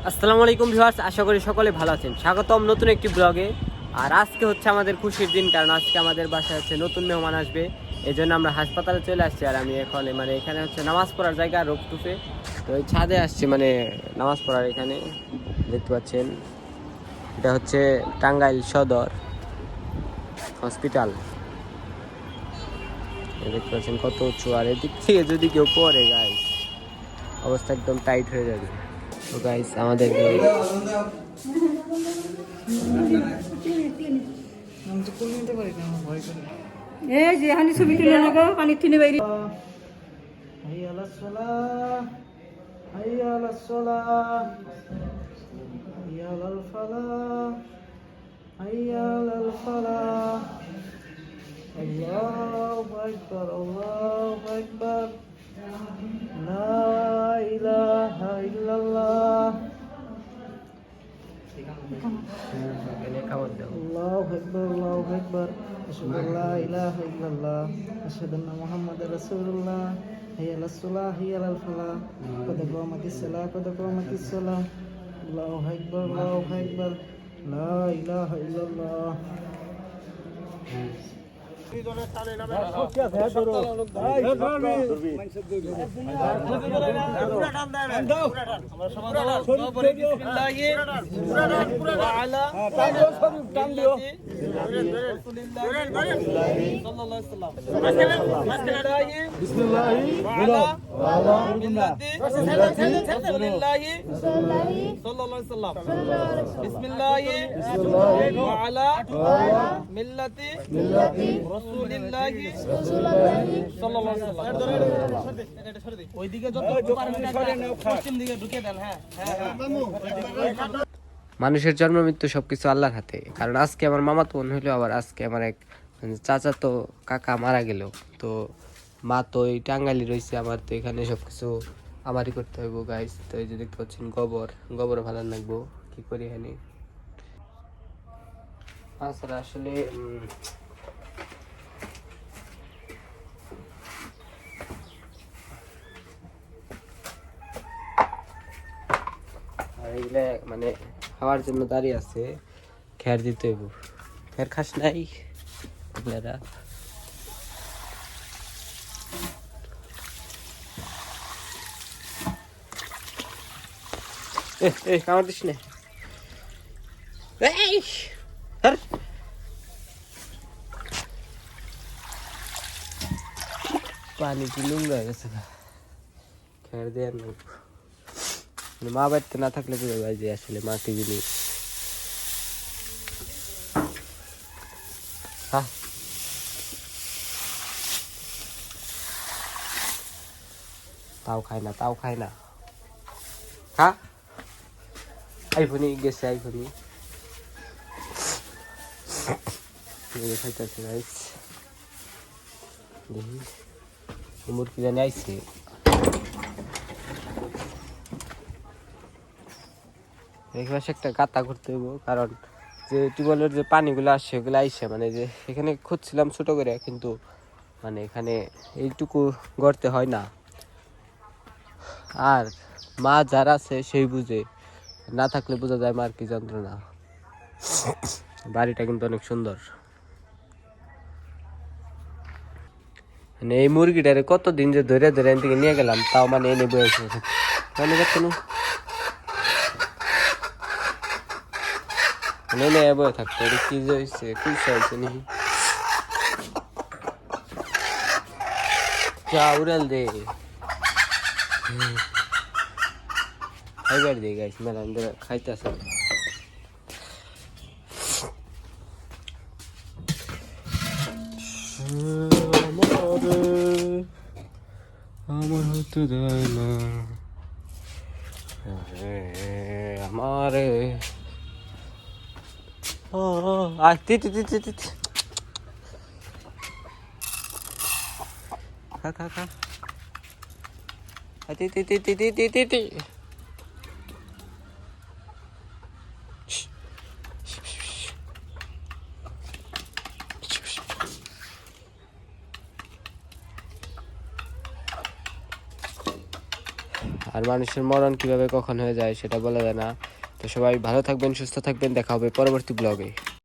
আসসালামু আলাইকুম ভিউয়ার্স, আশা করি সকলে ভালো আছেন। স্বাগতম নতুন একটি ব্লগে। আর আজকে হচ্ছে আমাদের খুশির দিন, কারণ আজকে আমাদের বাসায় হচ্ছে নতুন মেহমান আসবে। এই জন্য আমরা হাসপাতালে চলে আসছি। আর আমি এখন এখানে হচ্ছে নামাজ পড়ার জায়গা রোপটুপে, তো এই ছাদে আসছি নামাজ পড়ার। এখানে দেখতে পাচ্ছেন, এটা হচ্ছে টাঙ্গাইল সদর হসপিটাল। দেখতে পাচ্ছেন কত উঁচু, আর এদিক থেকে যদি কেউ পড়ে গাইস অবস্থা একদম টাইট হয়ে যাবে। তো গাইস আমাদের এই যে হানি ছবি তুলে লাগো পানি তুলে বাইরে হাইয়া আলাস সালাহ হাইয়া আলাস সালাহ হাইয়া আলাল ফালাহ হাইয়া আলাল ফালাহ আল্লাহু আকবার আল্লাহু আকবার লা ইলাহা ইল্লাল্লাহ আল্লাহু আকবার আল্লাহু আকবার আশহাদু আল্লা ইলাহা ইল্লাল্লাহ আশহাদু আন্না মুহাম্মাদার রাসূলুল্লাহ হাইয়া আলাস সালাহ হাইয়া আলাল ফালাহ কদ কামাতিস সালাহ কদ কামাতিস সালাহ আল্লাহু আকবার আল্লাহু আকবার লা ইলাহা ইল্লাল্লাহ। মানুষের জন্ম মৃত্যু সবকিছু আল্লাহর হাতে। কারণ আজকে আমার মামাতো বোন হইলো, আবার আজকে আমার এক চাচাতো কাকা মারা গেল। তো মা তো এই টাঙ্গাইলে রয়েছে, আমার তো এখানে সবকিছু আমারই করতে হইব গাইস। তো এই যে দেখতে পাচ্ছেন গোবর ভালো লাগবো, কি করি এখানে আসলে এগুলা খাওয়ার জন্য দাঁড়িয়ে আছে, খেয়ার দিতে হইব। খেয়ার খাস নাই আপনারা? কামড় দিস না। পানি কি নোংরা হয়ে গেছে, খেয়ার দেওয়ার না। মা বাড়িতে না থাকলে বুঝে যায় যে আসলে মা কি জিনিস। তাও খায় না খা। আইফোনই গেছে, আইফোনই খাইতেছে গাইস। দেখি মুরগি জানি আইছে। একটা গাতা করতে হইব, কারণ যে টিউবওয়েলের যে পানিগুলো আসছে ওগুলো আইসে যে এখানে খুঁজছিলাম ছোট করে, কিন্তু এখানে এইটুকু গড়তে হয় না। আর মা যারা আছে সেই বুঝে, না থাকলে বোঝা যায় মার কি যন্ত্রণা। বাড়িটা কিন্তু অনেক সুন্দর। এই মুরগিটারে কতদিন যে ধরে ধরে এখান থেকে নিয়ে গেলাম, তাও এনে বয়েছে বয়ে থাকতো। কি যে হয়েছে, কুইসা হয়েছে নাকি? যা উড়াল দে, খাইবার দিয়ে গাইস মেলা খাইতেছে। আমার হতে দেয় না আমারে। খা আর মানুষের মরণ কিভাবে কখন হয়ে যায় সেটা বলা যায় না। তো সবাই ভালো থাকবেন, সুস্থ থাকবেন, দেখা হবে পরবর্তী ব্লগে।